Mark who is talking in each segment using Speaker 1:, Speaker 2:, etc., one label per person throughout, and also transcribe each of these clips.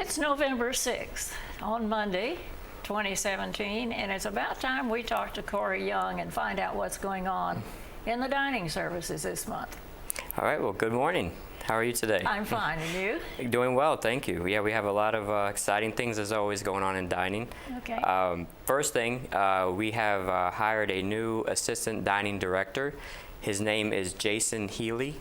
Speaker 1: It's November 6th on Monday, 2017, and it's about time we talk to Corey Young and find out what's going on in the dining services this month.
Speaker 2: All right, well, good morning. How are you today?
Speaker 1: I'm fine, and you?
Speaker 2: Doing well, thank you. Yeah, we have a lot of exciting things as always going on in dining.
Speaker 1: Okay.
Speaker 2: First thing, we have hired a new assistant dining director. His name is Jason Healy.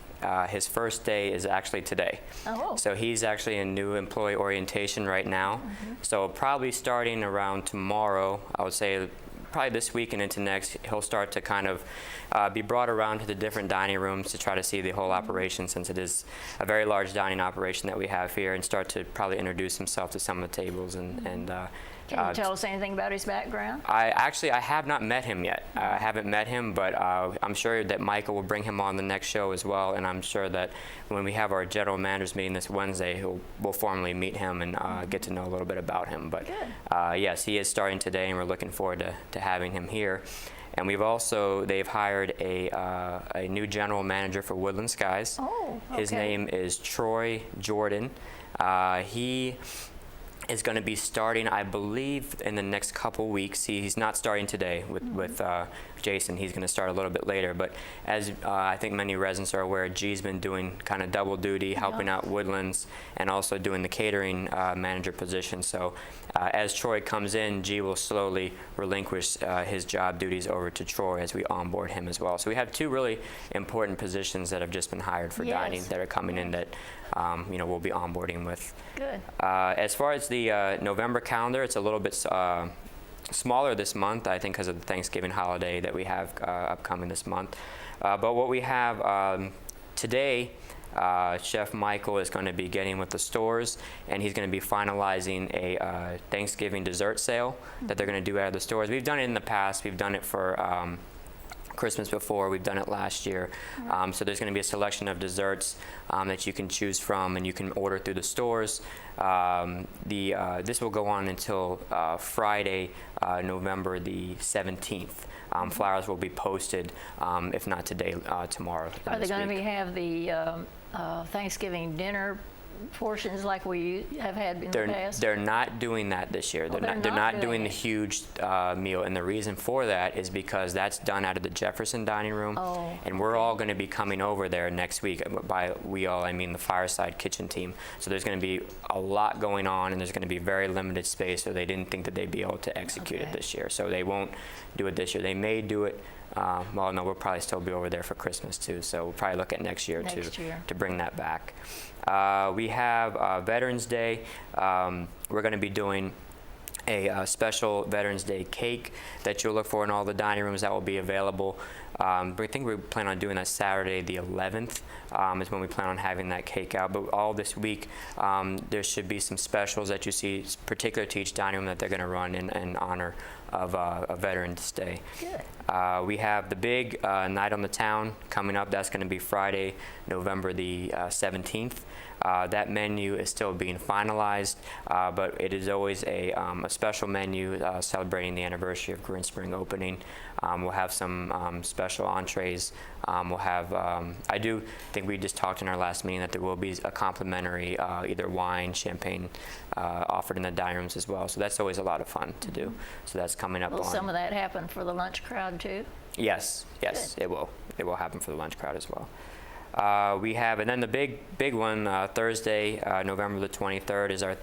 Speaker 2: His first day is actually today.
Speaker 1: Oh.
Speaker 2: So he's actually in new employee orientation right now. So probably starting around tomorrow, I would say probably this week and into next, he'll start to kind of be brought around to the different dining rooms to try to see the whole operation, since it is a very large dining operation that we have here, and start to probably introduce himself to some of the tables and
Speaker 1: Can you tell us anything about his background?
Speaker 2: I have not met him yet. I haven't met him, but I'm sure that Michael will bring him on the next show as well, and I'm sure that when we have our general managers meeting this Wednesday, we'll formally meet him and get to know a little bit about him. But yes, he is starting today, and we're looking forward to having him here. And they've hired a new general manager for Woodland Skies.
Speaker 1: Oh, okay.
Speaker 2: His name is Troy Jordan. He is going to be starting, I believe, in the next couple weeks. He's not starting today with Jason. He's going to start a little bit later. But as I think many residents are aware, G's been doing kind of double duty, helping out Woodlands and also doing the catering manager position. So as Troy comes in, G will slowly relinquish his job duties over to Troy as we onboard him as well. So we have two really important positions that have just been hired for dining that are coming in that we'll be onboarding with.
Speaker 1: Good.
Speaker 2: As far as the November calendar, it's a little bit smaller this month, I think, because of the Thanksgiving holiday that we have upcoming this month. But what we have today, Chef Michael is going to be getting with the stores, and he's going to be finalizing a Thanksgiving dessert sale that they're going to do out of the stores. We've done it in the past. We've done it for Christmas before. We've done it last year. So there's going to be a selection of desserts that you can choose from, and you can order through the stores. This will go on until Friday, November the 17th. Flyers will be posted, if not today, tomorrow.
Speaker 1: Are they going to have the Thanksgiving dinner portions like we have had in the past?
Speaker 2: They're not doing that this year. They're not doing the huge meal, and the reason for that is because that's done out of the Jefferson dining room, and we're all going to be coming over there next week. By we all, I mean the Fireside Kitchen team. So there's going to be a lot going on, and there's going to be very limited space, so they didn't think that they'd be able to execute it this year. So they won't do it this year. They may do it. Well, no, we'll probably still be over there for Christmas too, so we'll probably look at next year to bring that back. We have Veterans Day. We're going to be doing a special Veterans Day cake that you'll look for in all the dining rooms that will be available. I think we plan on doing that Saturday the 11th is when we plan on having that cake out. But all this week, there should be some specials that you see particular to each dining room that they're going to run in honor of a Veterans Day.
Speaker 1: Good.
Speaker 2: We have the big Night on the Town coming up. That's going to be Friday, November the 17th. That menu is still being finalized, but it is always a special menu celebrating the anniversary of Green Spring opening. We'll have some special entrees. We'll have, I do think we just talked in our last meeting that there will be a complimentary either wine, champagne offered in the dining rooms as well. So that's always a lot of fun to do. So that's coming up.
Speaker 1: Will some of that happen for the lunch crowd too?
Speaker 2: Yes, it will. It will happen for the lunch crowd as well. We have, and then the big one, Thursday, November the 23rd, is our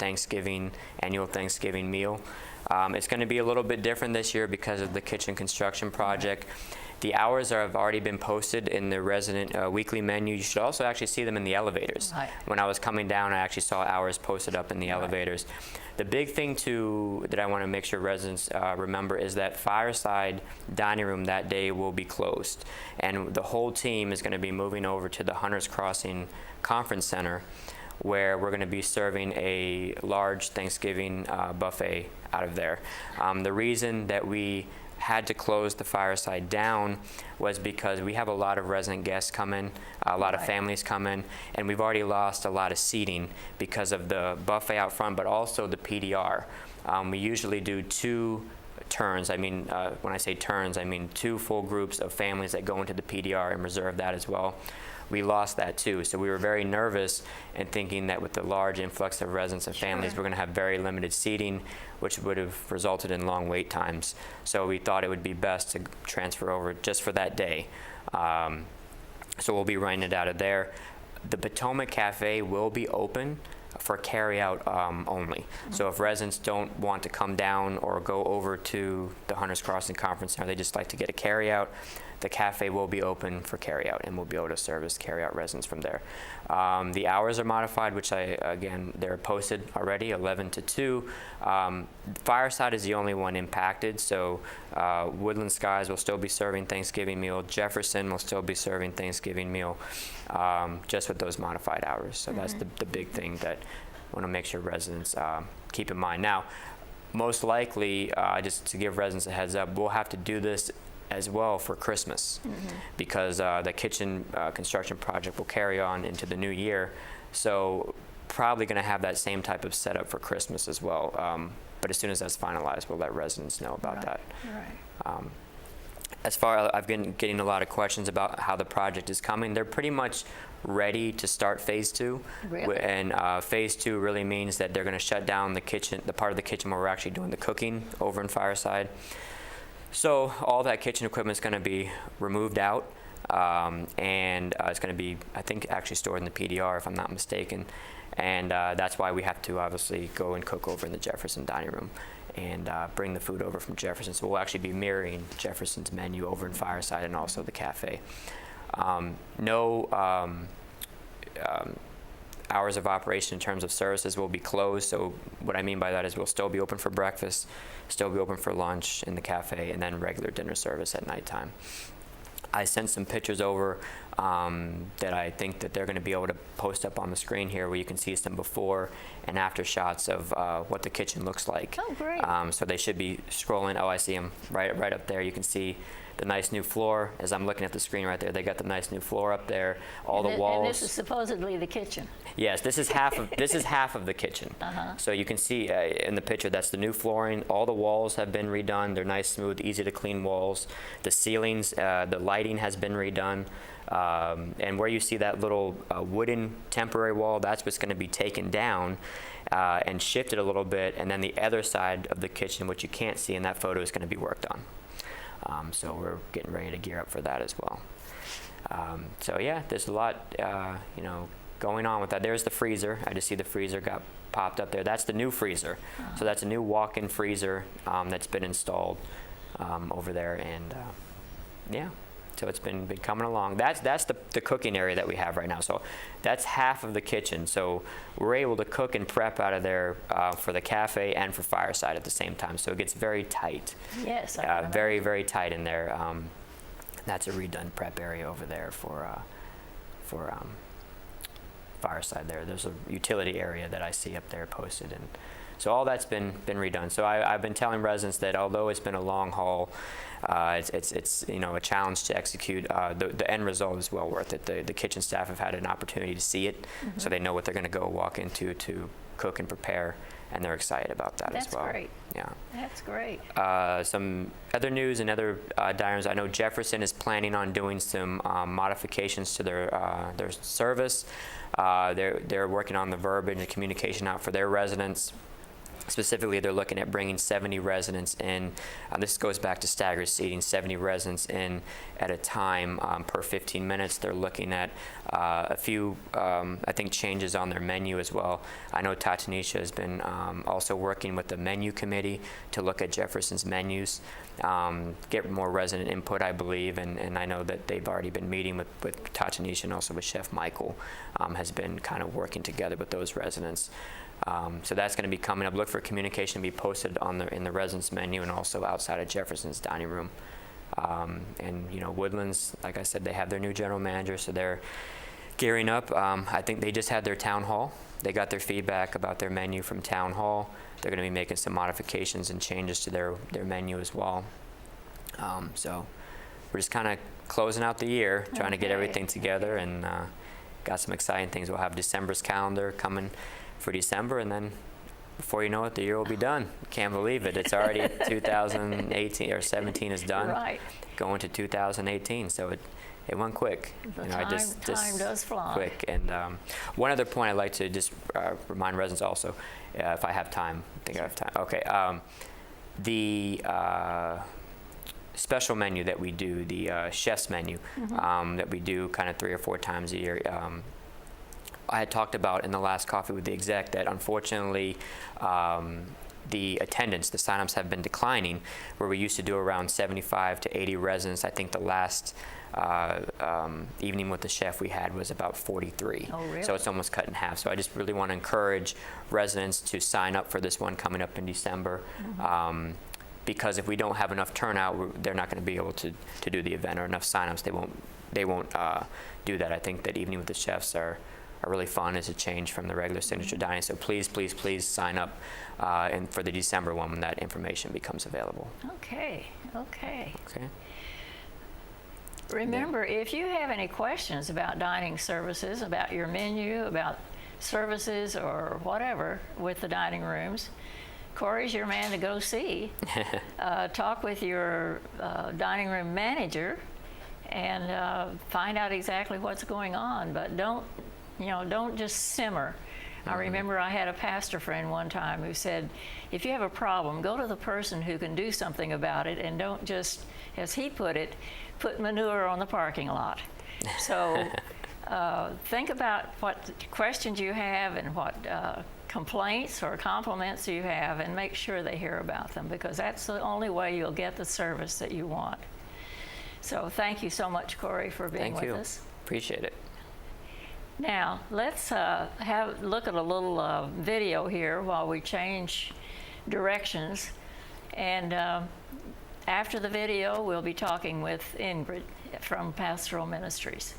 Speaker 2: annual Thanksgiving meal. It's going to be a little bit different this year because of the kitchen construction project. The hours have already been posted in the resident weekly menu. You should also actually see them in the elevators. When I was coming down, I actually saw hours posted up in the elevators. The big thing that I want to make sure residents remember is that Fireside dining room that day will be closed, and the whole team is going to be moving over to the Hunters Crossing Conference Center, where we're going to be serving a large Thanksgiving buffet out of there. The reason that we had to close the Fireside down was because we have a lot of resident guests come in, a lot of families come in, and we've already lost a lot of seating because of the buffet out front, but also the PDR. We usually do two turns. I mean, when I say turns, I mean 2 full groups of families that go into the PDR and reserve that as well. We lost that too, so we were very nervous and thinking that with the large influx of residents and families, we're going to have very limited seating, which would have resulted in long wait times. So we thought it would be best to transfer over just for that day. So we'll be running it out of there. The Potomac Cafe will be open for carry-out only. So if residents don't want to come down or go over to the Hunters Crossing Conference Center, they just like to get a carry-out, the cafe will be open for carry-out, and we'll be able to service carry-out residents from there. The hours are modified, which again, they're posted already, 11 to 2. Fireside is the only one impacted, so Woodland Skies will still be serving Thanksgiving meal. Jefferson will still be serving Thanksgiving meal, just with those modified hours. So that's the big thing that I want to make sure residents keep in mind. Now, most likely, just to give residents a heads up, we'll have to do this as well for Christmas, because the kitchen construction project will carry on into the new year. So probably going to have that same type of setup for Christmas as well. But as soon as that's finalized, we'll let residents know about that.
Speaker 1: Right.
Speaker 2: As far as I've been getting a lot of questions about how the project is coming, they're pretty much ready to start phase 2.
Speaker 1: Really?
Speaker 2: And phase 2 really means that they're going to shut down the kitchen, the part of the kitchen where we're actually doing the cooking over in Fireside. So all that kitchen equipment is going to be removed out, and it's going to be, I think, actually stored in the PDR, if I'm not mistaken. And that's why we have to obviously go and cook over in the Jefferson dining room and bring the food over from Jefferson. So we'll actually be mirroring Jefferson's menu over in Fireside and also the cafe. No hours of operation in terms of services will be closed. So what I mean by that is we'll still be open for breakfast, still be open for lunch in the cafe, and then regular dinner service at nighttime. I sent some pictures over that I think that they're going to be able to post up on the screen here, where you can see some before and after shots of what the kitchen looks like.
Speaker 1: Oh, great.
Speaker 2: So they should be scrolling. Oh, I see them right up there. You can see the nice new floor. As I'm looking at the screen right there, they got the nice new floor up there. All the walls.
Speaker 1: And this is supposedly the kitchen.
Speaker 2: Yes, this is half of the kitchen. So you can see in the picture, that's the new flooring. All the walls have been redone. They're nice, smooth, easy to clean walls. The ceilings, the lighting has been redone. And where you see that little wooden temporary wall, that's what's going to be taken down and shifted a little bit. And then the other side of the kitchen, which you can't see in that photo, is going to be worked on. So we're getting ready to gear up for that as well. So yeah, there's a lot, going on with that. There's the freezer. I just see the freezer got popped up there. That's the new freezer. So that's a new walk-in freezer that's been installed over there, and yeah. So it's been coming along. That's the cooking area that we have right now. So that's half of the kitchen. So we're able to cook and prep out of there for the cafe and for Fireside at the same time. So it gets very tight.
Speaker 1: Yes.
Speaker 2: Very, very tight in there. That's a redone prep area over there for Fireside there. There's a utility area that I see up there posted, and so all that's been redone. So I've been telling residents that although it's been a long haul, it's a challenge to execute. The end result is well worth it. The kitchen staff have had an opportunity to see it, so they know what they're going to go walk into to cook and prepare, and they're excited about that as well.
Speaker 1: That's great.
Speaker 2: Yeah.
Speaker 1: That's great.
Speaker 2: Some other news and other diners. I know Jefferson is planning on doing some modifications to their service. They're working on the verbiage and communication out for their residents. Specifically, they're looking at bringing 70 residents in. This goes back to staggered seating, 70 residents in at a time per 15 minutes. They're looking at a few, I think, changes on their menu as well. I know Tatanisha has been also working with the menu committee to look at Jefferson's menus, get more resident input, I believe, and I know that they've already been meeting with Tatanisha and also with Chef Michael, has been kind of working together with those residents. So that's going to be coming up. Look for communication to be posted in the residence menu and also outside of Jefferson's dining room. And Woodlands, like I said, they have their new general manager, so they're gearing up. I think they just had their town hall. They got their feedback about their menu from town hall. They're going to be making some modifications and changes to their menu as well. So we're just kind of closing out the year, trying to get everything together, and got some exciting things. We'll have December's calendar coming for December, and then before you know it, the year will be done. Can't believe it. It's already 2018 or 17 is done.
Speaker 1: Right.
Speaker 2: Going to 2018, so it went quick.
Speaker 1: The
Speaker 2: You know,
Speaker 1: time does fly.
Speaker 2: Quick. And one other point I'd like to just remind residents also, if I have time. I think I have time. Okay. The special menu that we do, the chef's menu, that we do kind of 3 or 4 times a year. I had talked about in the last coffee with the exec that unfortunately the attendance, the signups have been declining, where we used to do around 75 to 80 residents. I think the last evening with the chef we had was about 43.
Speaker 1: Oh, really?
Speaker 2: So it's almost cut in half. So I just really want to encourage residents to sign up for this one coming up in December. Because if we don't have enough turnout, they're not going to be able to do the event, or enough signups. They won't do that. I think that evening with the chefs are really fun as a change from the regular signature dining. So please, please, please sign up and for the December one when that information becomes available.
Speaker 1: Okay.
Speaker 2: Okay.
Speaker 1: Remember, if you have any questions about dining services, about your menu, about services or whatever with the dining rooms, Corey's your man to go see. Talk with your dining room manager and find out exactly what's going on, but don't just simmer. I remember I had a pastor friend one time who said, if you have a problem, go to the person who can do something about it, and don't just, as he put it, put manure on the parking lot. So think about what questions you have and what complaints or compliments you have, and make sure they hear about them, because that's the only way you'll get the service that you want. So thank you so much, Corey, for being with us.
Speaker 2: Appreciate it.
Speaker 1: Now, let's look at a little video here while we change directions. And after the video, we'll be talking with Ingrid from Pastoral Ministries.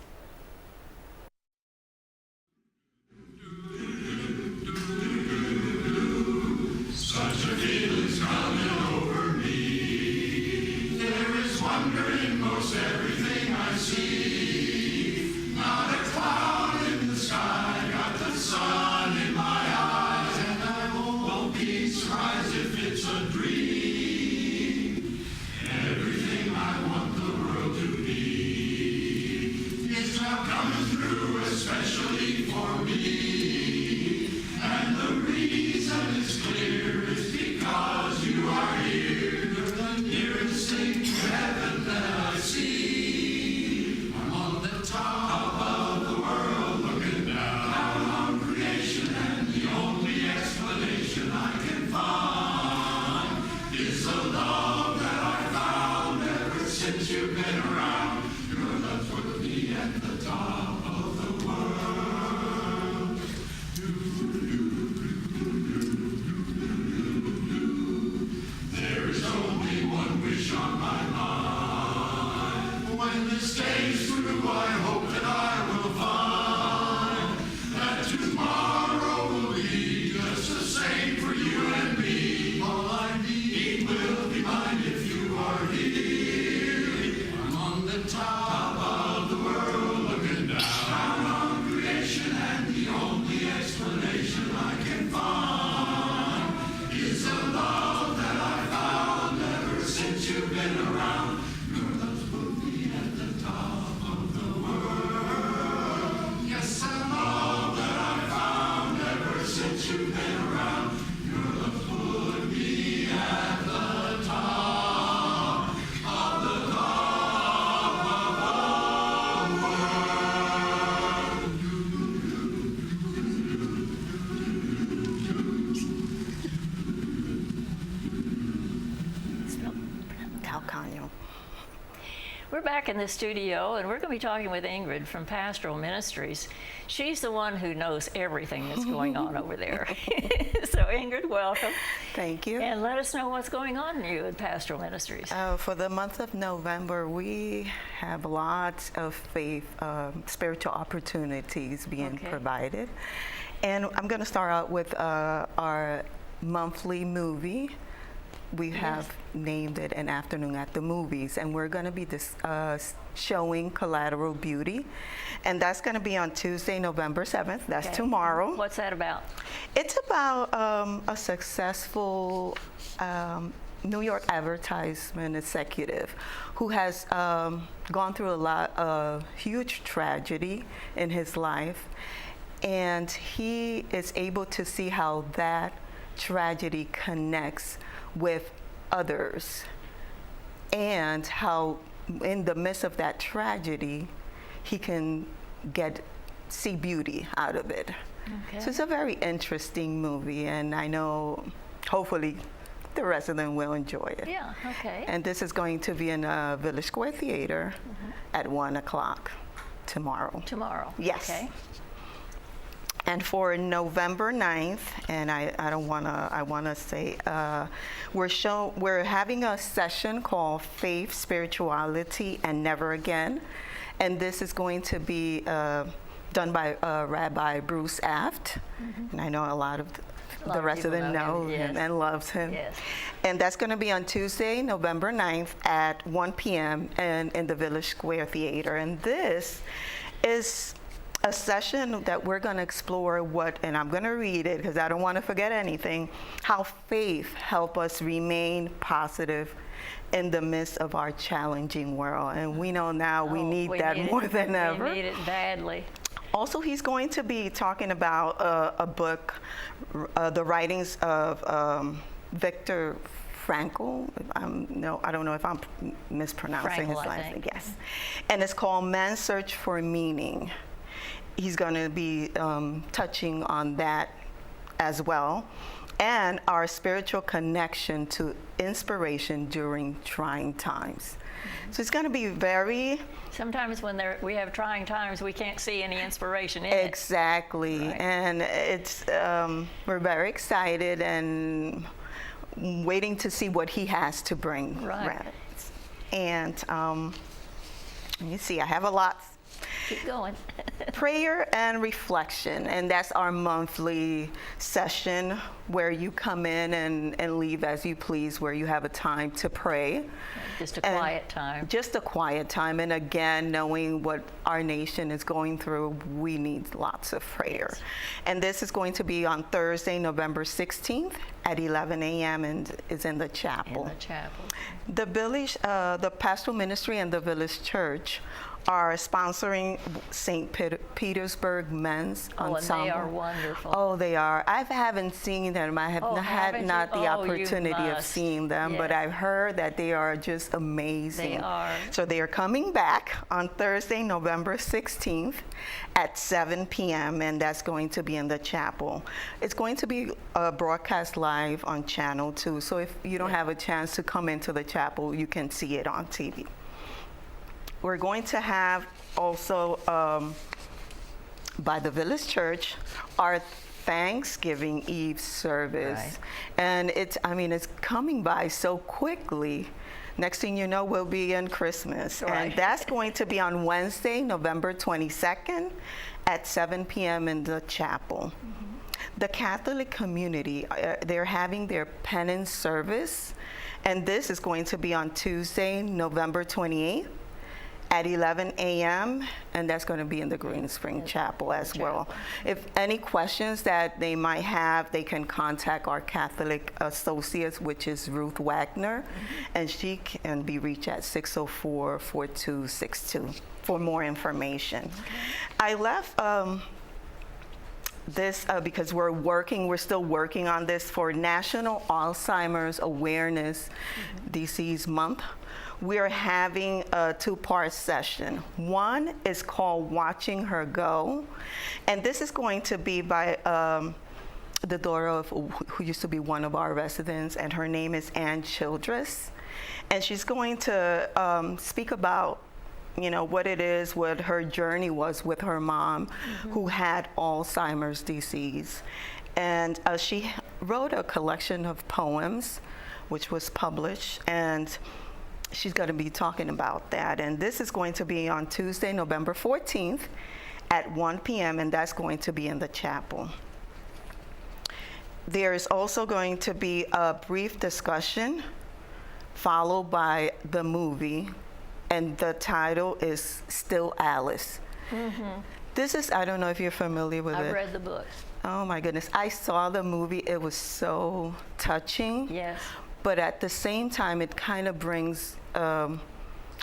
Speaker 3: Such a feeling's coming over me. There is wonder in most everything I see. Not a cloud in the sky, got the sun in my eyes, and I won't be surprised if it's a dream. Everything I want the world to be is now coming through, especially for me. And the reason is clear, it's because you are here. You're the nearest thing to heaven that I see. I'm on the top of the world, looking down on creation, and the only explanation I can find is the love that I found ever since you've been around. Your love's put me at the top of the world. There is only one wish on my mind. When this day's through, I hope that I will find that tomorrow will be just the same for you and me. All I need will be mine if you are here. I'm on the top of the world, looking down on creation, and the only explanation I can find is the love that I found ever since you've been around. Your love's put me at the top of the world. Yes, the love that I found ever since you've been around. Your love put me at the top of the
Speaker 4: Calcaño.
Speaker 1: We're back in the studio, and we're going to be talking with Ingrid from Pastoral Ministries. She's the one who knows everything that's going on over there. So Ingrid, welcome.
Speaker 4: Thank you.
Speaker 1: And let us know what's going on in you at Pastoral Ministries.
Speaker 4: For the month of November, we have lots of faith, spiritual opportunities being provided. And I'm going to start out with our monthly movie we have named it An Afternoon at the Movies, and we're going to be showing Collateral Beauty, and that's going to be on Tuesday, November 7th. That's tomorrow.
Speaker 1: What's that about?
Speaker 4: It's about a successful New York advertisement executive who has gone through a huge tragedy in his life, and he is able to see how that tragedy connects with others, and how in the midst of that tragedy he can see beauty out of it.
Speaker 1: Okay.
Speaker 4: So it's a very interesting movie, and I know hopefully the rest of them will enjoy it.
Speaker 1: Yeah, okay.
Speaker 4: And this is going to be in Village Square Theater at 1 o'clock tomorrow.
Speaker 1: Tomorrow.
Speaker 4: Yes.
Speaker 1: Okay.
Speaker 4: And for November 9th, and I want to say, we're having a session called Faith, Spirituality, and Never Again. And this is going to be done by Rabbi Bruce Aft. And I know a lot of the rest of them know him and loves him.
Speaker 1: Yes.
Speaker 4: And that's going to be on Tuesday, November 9th at 1 p.m. in the Village Square Theater. And this is a session that we're going to explore and I'm going to read it because I don't want to forget anything, how faith helps us remain positive in the midst of our challenging world. And we know now we need that more than ever.
Speaker 1: We need it badly.
Speaker 4: Also, he's going to be talking about a book, the writings of Viktor Frankl. I don't know if I'm mispronouncing his last name. Yes. And it's called Man's Search for Meaning. He's going to be touching on that as well, and our spiritual connection to inspiration during trying times. So it's going to be very...
Speaker 1: Sometimes when we have trying times, we can't see any inspiration in
Speaker 4: Exactly.
Speaker 1: Right.
Speaker 4: And it's we're very excited and waiting to see what he has to bring.
Speaker 1: Right.
Speaker 4: And let me see, I have a lot.
Speaker 1: Keep going.
Speaker 4: Prayer and reflection, and that's our monthly session where you come in and leave as you please, where you have a time to pray.
Speaker 1: Just a quiet time.
Speaker 4: Just a quiet time. And again, knowing what our nation is going through, we need lots of prayer. Yes. And this is going to be on Thursday, November 16th at 11 a.m. and is in the chapel.
Speaker 1: In the chapel.
Speaker 4: The village, the Pastoral Ministry and the Village Church are sponsoring St. Petersburg Men's Ensemble.
Speaker 1: And they are wonderful.
Speaker 4: Oh, they are. I haven't seen them. I have had not the opportunity of seeing them, but I've heard that they are just amazing.
Speaker 1: They are.
Speaker 4: So they are coming back on Thursday, November 16th at 7 p.m., and that's going to be in the chapel. It's going to be broadcast live on Channel 2, so if you don't have a chance to come into the chapel, you can see it on TV. We're going to have also, by the Village Church, our Thanksgiving Eve service.
Speaker 1: Right.
Speaker 4: And it's coming by so quickly. Next thing you know, we'll be in Christmas.
Speaker 1: Right.
Speaker 4: And that's going to be on Wednesday, November 22nd at 7 p.m. in the chapel. The Catholic community, they're having their penance service. And this is going to be on Tuesday, November 28th. At 11 a.m., and that's going to be in the Green Spring Chapel as well. If any questions that they might have, they can contact our Catholic associates, which is Ruth Wagner, and she can be reached at 604-4262 for more information. I left this because we're still working on this for National Alzheimer's Awareness Disease Month. We're having a two-part session. One is called Watching Her Go, and this is going to be by the daughter of who used to be one of our residents, and her name is Ann Childress, and she's going to speak about what it is, what her journey was with her mom, who had Alzheimer's disease, and she wrote a collection of poems, which was published, and she's going to be talking about that. And this is going to be on Tuesday, November 14th at 1 p.m., and that's going to be in the chapel. there is also going to be a brief discussion followed by the movie, and the title is Still Alice. This is, I don't know if you're familiar with it.
Speaker 1: I've read the book.
Speaker 4: Oh my goodness, I saw the movie. It was so touching.
Speaker 1: Yes.
Speaker 4: But at the same time, it kind of brings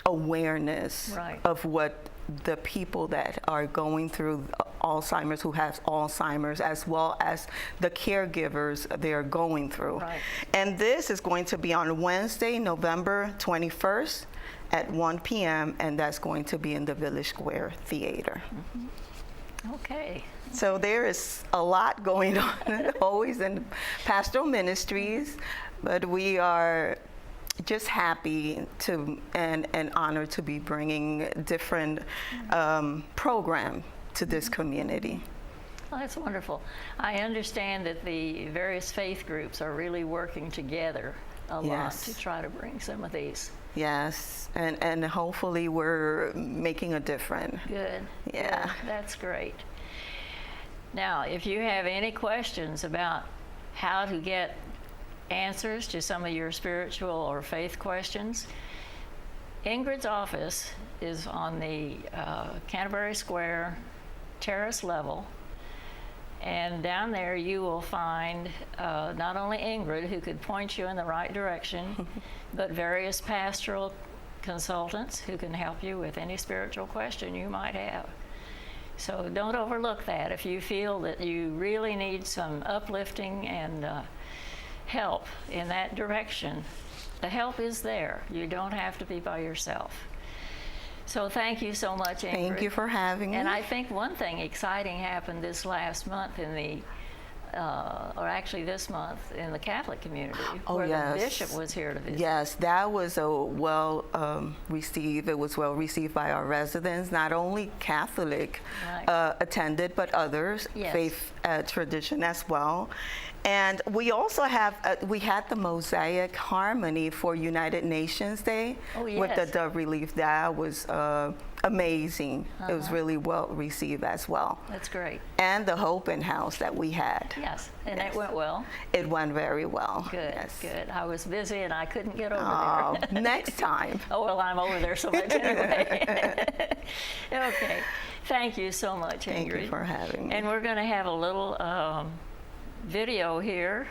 Speaker 4: awareness
Speaker 1: Right.
Speaker 4: of what the people that are going through Alzheimer's, who have Alzheimer's, as well as the caregivers they're going through.
Speaker 1: Right.
Speaker 4: And this is going to be on Wednesday, November 21st at 1 p.m., and that's going to be in the Village Square Theater.
Speaker 1: Okay.
Speaker 4: So there is a lot going on, always in Pastoral Ministries, but we are just happy to and honored to be bringing different program to this community.
Speaker 1: Well, that's wonderful. I understand that the various faith groups are really working together a lot
Speaker 4: Yes.
Speaker 1: to try to bring some of these.
Speaker 4: Yes, and hopefully we're making a difference.
Speaker 1: Good.
Speaker 4: Yeah.
Speaker 1: Good. That's great. Now, if you have any questions about how to get answers to some of your spiritual or faith questions, Ingrid's office is on the Canterbury Square terrace level. And down there you will find not only Ingrid, who could point you in the right direction, but various pastoral consultants who can help you with any spiritual question you might have. So don't overlook that. If you feel that you really need some uplifting and help in that direction, the help is there. You don't have to be by yourself. So thank you so much, Ingrid.
Speaker 4: Thank you for having me.
Speaker 1: And I think one thing exciting happened this last month in the, or actually this month in the Catholic community, where
Speaker 4: yes.
Speaker 1: the bishop was here to visit.
Speaker 4: Yes, that was a well received. It was well received by our residents. Not only Catholic
Speaker 1: Right.
Speaker 4: attended, but others,
Speaker 1: Yes.
Speaker 4: faith tradition as well. And we also have we had the Mosaic Harmony for United Nations Day
Speaker 1: Oh,
Speaker 4: with the
Speaker 1: yes.
Speaker 4: dove relief. That was amazing. It was really well received as well.
Speaker 1: That's great.
Speaker 4: And the Open House that we had.
Speaker 1: Yes, and
Speaker 4: Yes.
Speaker 1: it went well.
Speaker 4: It went very well.
Speaker 1: Good,
Speaker 4: Yes.
Speaker 1: good. I was busy and I couldn't get over
Speaker 4: Oh,
Speaker 1: there.
Speaker 4: next time.
Speaker 1: Oh, well, I'm over there so much anyway. Okay. Thank you so much, Ingrid.
Speaker 4: Thank you for having me.
Speaker 1: And we're going to have a little video here.